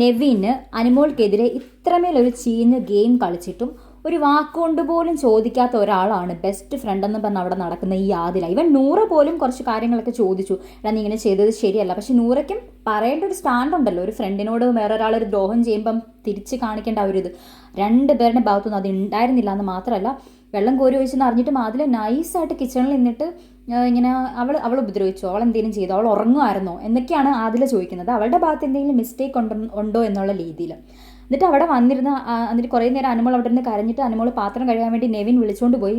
നെവിന് അനുമോൾക്കെതിരെ ഇത്രമേലൊരു ചീഞ്ഞ ഗെയിം കളിച്ചിട്ടും ഒരു വാക്കുകൊണ്ട് പോലും ചോദിക്കാത്ത ഒരാളാണ് ബെസ്റ്റ് ഫ്രണ്ട് എന്ന് പറഞ്ഞ് അവിടെ നടക്കുന്ന ഈ ആദില. ഇവൻ നൂറ് പോലും കുറച്ച് കാര്യങ്ങളൊക്കെ ചോദിച്ചു, എടാ നീ ഇങ്ങനെ ചെയ്തത് ശരിയല്ല. പക്ഷെ നൂറയ്ക്കും പറയേണ്ട ഒരു സ്റ്റാൻഡ് ഉണ്ടല്ലോ. ഒരു ഫ്രണ്ടിനോട് വേറൊരാളൊരു ദ്രോഹം ചെയ്യുമ്പം തിരിച്ച് കാണിക്കേണ്ട ഒരു ഇത് രണ്ടുപേരുടെ ഭാഗത്തുനിന്ന് അത് ഉണ്ടായിരുന്നില്ല എന്ന് മാത്രമല്ല, വെള്ളം കോരി ഒഴിച്ചെന്ന് അറിഞ്ഞിട്ടും അതിൽ നൈസായിട്ട് കിച്ചണിൽ നിന്നിട്ട് ഇങ്ങനെ അവൾ ഉപദ്രവിച്ചോ, അവൾ എന്തെങ്കിലും ചെയ്തോ, അവൾ ഉറങ്ങുമായിരുന്നോ എന്നൊക്കെയാണ് ആദില ചോദിക്കുന്നത്. അവളുടെ ഭാഗത്ത് എന്തെങ്കിലും മിസ്റ്റേക്ക് ഉണ്ടോ എന്നുള്ള രീതിയിൽ. എന്നിട്ട് അവിടെ വന്നിരുന്ന എന്നിട്ട് കുറേ നേരം അനുമോൾ അവിടെ നിന്ന് കരഞ്ഞിട്ട് അനുമോൾ പാത്രം കഴുകാൻ വേണ്ടി നെവിൻ വിളിച്ചുകൊണ്ട് പോയി.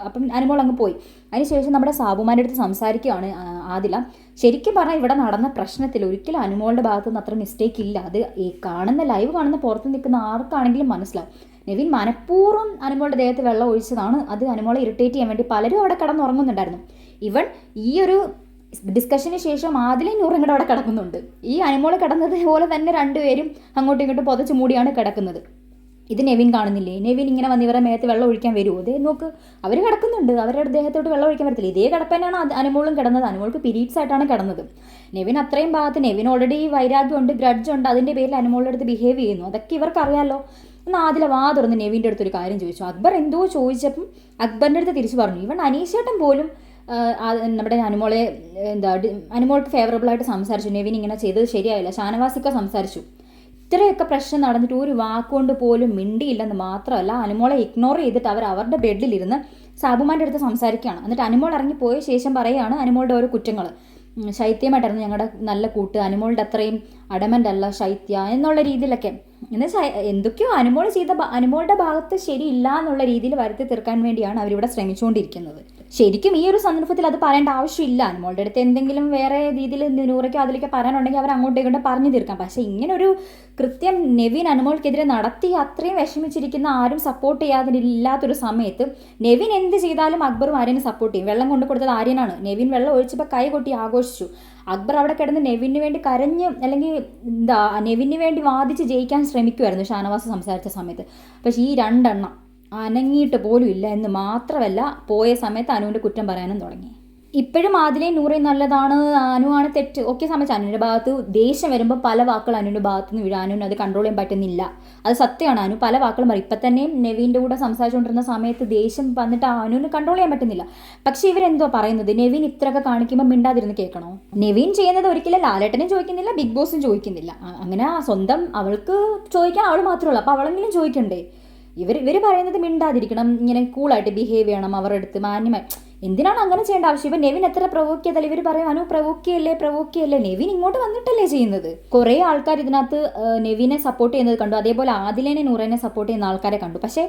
അപ്പം അനുമോൾ അങ്ങ് പോയി. അതിനുശേഷം നമ്മുടെ സാബുമാൻ്റെ അടുത്ത് സംസാരിക്കുകയാണ് ആദില. ശരിക്കും പറഞ്ഞാൽ ഇവിടെ നടന്ന പ്രശ്നത്തിൽ ഒരിക്കലും അനുമോളുടെ ഭാഗത്തുനിന്ന് അത്ര മിസ്റ്റേക്ക് ഇല്ല. അത് ഈ ലൈവ് കാണുന്ന പുറത്ത് നിൽക്കുന്ന ആർക്കാണെങ്കിലും മനസ്സിലാവും. നെവിൻ മനഃപൂർവ്വം അനുമോളുടെ ദേഹത്ത് വെള്ളം ഒഴിച്ചതാണ്. അത് അനുമോളെ ഇറിറ്റേറ്റ് ചെയ്യാൻ വേണ്ടി പലരും അവിടെ കിടന്നുറങ്ങുന്നുണ്ടായിരുന്നു. ഇവൻ ഈ ഒരു ഡിസ്കഷന് ശേഷം ആദിലയും നൂറും കൂടെ അവിടെ കിടക്കുന്നുണ്ട്. ഈ അനുമോള് കിടന്നത് പോലെ തന്നെ രണ്ടുപേരും അങ്ങോട്ടും ഇങ്ങോട്ടും പുതച്ച് മൂടിയാണ് കിടക്കുന്നത്. ഇത് നെവിൻ കാണുന്നില്ലേ? നെവിൻ ഇങ്ങനെ വന്ന് ഇവരുടെ മേത്ത് വെള്ളം ഒഴിക്കാൻ വരുമോ? അതേ നോക്ക്, അവർ കിടക്കുന്നുണ്ട്, അവരുടെ ദേഹത്തോട്ട് വെള്ളം ഒഴിക്കാൻ പറ്റത്തില്ല. ഇതേ കിടപ്പനാണ് അനുമോളും കിടന്നത്. അനുമോൾക്ക് പീരീഡ്സ് ആയിട്ടാണ് കിടന്നത്. നെവിൻ അത്രയും ഭാഗത്ത് നെവിൻ ഓൾറെഡി വൈരാഗ്യമുണ്ട്, ഗ്രഡ്ജുണ്ട്, അതിൻ്റെ പേരിൽ അനുമോളുടെ അടുത്ത് ബിഹേവ് ചെയ്യുന്നു. അതൊക്കെ ഇവർക്കറിയാമല്ലോ. എന്നാൽ ആദില വാ തുറന്ന് നെവിൻ്റെ അടുത്തൊരു കാര്യം ചോദിച്ചു. അക്ബർ എന്തോ ചോദിച്ചപ്പം അക്ബറിൻ്റെ അടുത്ത് തിരിച്ചു പറഞ്ഞു. ഇവൻ അനീഷേട്ടൻ പോലും നമ്മുടെ അനുമോളെ അനുമോൾക്ക് ഫേവറബിളായിട്ട് സംസാരിച്ചു. നെവിൻ ഇങ്ങനെ ചെയ്തത് ശരിയായില്ല, ഷാനവാസിക്ക സംസാരിച്ചു. ഇത്രയൊക്കെ പ്രശ്നം നടന്നിട്ട് ഒരു വാക്കുകൊണ്ട് പോലും മിണ്ടിയില്ലെന്ന് മാത്രമല്ല, അനുമോളെ ഇഗ്നോർ ചെയ്തിട്ട് അവരുടെ ബെഡിലിരുന്ന് സാബുമാൻ്റെ അടുത്ത് സംസാരിക്കുകയാണ്. എന്നിട്ട് അനുമോൾ ഇറങ്ങി പോയ ശേഷം പറയുകയാണ് അനുമോളുടെ ഓരോ കുറ്റങ്ങൾ. ശൈത്യമായിട്ടായിരുന്നു ഞങ്ങളുടെ നല്ല കൂട്ട്, അനുമോളുടെ അത്രയും അഡമൻ്റ് അല്ല ശൈത്യ എന്നുള്ള രീതിയിലൊക്കെ. എന്നുവെച്ചാൽ എന്തൊക്കെയോ അനുമോൾ ചെയ്ത അനുമോളുടെ ഭാഗത്ത് ശരിയില്ല എന്നുള്ള രീതിയിൽ വരുത്തി തീർക്കാൻ വേണ്ടിയാണ് അവരിവിടെ ശ്രമിച്ചുകൊണ്ടിരിക്കുന്നത്. ശരിക്കും ഈ ഒരു സന്ദർഭത്തിൽ അത് പറയേണ്ട ആവശ്യമില്ല. അനുമോളുടെ അടുത്ത് എന്തെങ്കിലും വേറെ രീതിയിൽ നൂറയ്ക്കോ അതിലേക്ക് പറയാനുണ്ടെങ്കിൽ അവർ അങ്ങോട്ടും ഇങ്ങോട്ടും പറഞ്ഞു തീർക്കാം. പക്ഷേ ഇങ്ങനൊരു കൃത്യം നെവിൻ അനുമോൾക്കെതിരെ നടത്തി അത്രയും വിഷമിച്ചിരിക്കുന്ന ആരും സപ്പോർട്ട് ചെയ്യാതില്ലാത്തൊരു സമയത്ത് നെവിൻ എന്ത് ചെയ്താലും അക്ബറും ആര്യനെ സപ്പോർട്ട് ചെയ്യും. വെള്ളം കൊണ്ടു കൊടുത്തത് ആര്യനാണ്. നെവിൻ വെള്ളം ഒഴിച്ചപ്പോൾ കൈ കൊട്ടി ആഘോഷിച്ചു. അക്ബർ അവിടെ കിടന്ന് നെവിന് വേണ്ടി കരഞ്ഞ് അല്ലെങ്കിൽ നെവിന് വേണ്ടി വാദിച്ച് ജയിക്കാൻ ശ്രമിക്കുമായിരുന്നു ഷാനവാസ് സംസാരിച്ച സമയത്ത്. പക്ഷേ ഈ രണ്ടെണ്ണം അനങ്ങിയിട്ട് പോലും ഇല്ല എന്ന് മാത്രമല്ല, പോയ സമയത്ത് അനുവിൻ്റെ കുറ്റം പറയാനും തുടങ്ങി. ഇപ്പോഴും ആദിലയും നൂറയും നല്ലതാണ്, അനുവാണ് തെറ്റ് ഒക്കെ സമയത്ത് അനുവിൻ്റെ ഭാഗത്ത് ദേഷ്യം വരുമ്പോൾ പല വാക്കുകൾ അനുവിൻ്റെ ഭാഗത്ത് നിന്ന് വീഴും. അനുവിന് അത് കൺട്രോൾ ചെയ്യാൻ പറ്റുന്നില്ല. അത് സത്യമാണ്. അനു പല വാക്കുകളും പറയും. ഇപ്പം തന്നെയും നെവിൻ്റെ കൂടെ സംസാരിച്ചുകൊണ്ടിരുന്ന സമയത്ത് ദേഷ്യം വന്നിട്ട് അനുവിന് കൺട്രോൾ ചെയ്യാൻ പറ്റുന്നില്ല. പക്ഷേ ഇവരെന്തോ പറയുന്നത്, നെവിൻ ഇത്രയൊക്കെ കാണിക്കുമ്പോൾ മിണ്ടാതിരുന്ന് കേൾക്കണോ? നെവിൻ ചെയ്യുന്നത് ഒരിക്കലും ലാലേട്ടനും ചോദിക്കുന്നില്ല, ബിഗ് ബോസും ചോദിക്കുന്നില്ല. അങ്ങനെ സ്വന്തം അവൾക്ക് ചോദിക്കാൻ അവൾ മാത്രമേ ഉള്ളൂ. അപ്പോൾ അവളെങ്കിലും ചോദിക്കണ്ടേ? ഇവർ പറയുന്നത് മിണ്ടാതിരിക്കണം, ഇങ്ങനെ കൂളായിട്ട് ബിഹേവ് ചെയ്യണം, അവരുടെ അടുത്ത് മാന്യമായി. എന്തിനാണ് അങ്ങനെ ചെയ്യേണ്ട ആവശ്യം? ഇപ്പം നെവിൻ എത്ര പ്രൊവോക്ക് ചെയ്താൽ ഇവർ പറയും അനു പ്രൊവോക്ക് ചെയ്യല്ലേ. നെവിൻ ഇങ്ങോട്ട് വന്നിട്ടല്ലേ ചെയ്യുന്നത്. കുറേ ആൾക്കാർ ഇതിനകത്ത് നെവിനെ സപ്പോർട്ട് ചെയ്യുന്നത് കണ്ടു. അതേപോലെ ആദിലേനെ നൂറേനെ സപ്പോർട്ട് ചെയ്യുന്ന ആൾക്കാരെ കണ്ടു. പക്ഷേ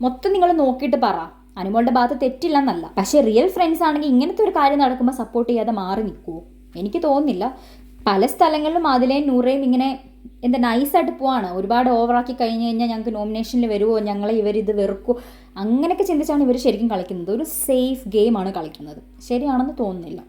മൊത്തം നിങ്ങൾ നോക്കിയിട്ട് പറ, അനുമോളുടെ ഭാഗത്ത് തെറ്റില്ലെന്നല്ല. പക്ഷേ റിയൽ ഫ്രണ്ട്സ് ആണെങ്കിൽ ഇങ്ങനത്തെ ഒരു കാര്യം നടക്കുമ്പോൾ സപ്പോർട്ട് ചെയ്യാതെ മാറി നിൽക്കുമോ? എനിക്ക് തോന്നുന്നില്ല. പല സ്ഥലങ്ങളിലും ആദിലേയും നൂറേയും ഇങ്ങനെ നൈസായിട്ട് പോവാണ്. ഒരുപാട് ഓവറാക്കി കഴിഞ്ഞ് കഴിഞ്ഞാൽ ഞങ്ങൾക്ക് നോമിനേഷനിൽ വരുമോ, ഞങ്ങളെ ഇവരിത് വെറുക്കുമോ, അങ്ങനെയൊക്കെ ചിന്തിച്ചാണ് ഇവർ ശരിക്കും കളിക്കുന്നത്. ഒരു സേഫ് ഗെയിമാണ് കളിക്കുന്നത്. ശരിയാണെന്ന് തോന്നുന്നില്ല.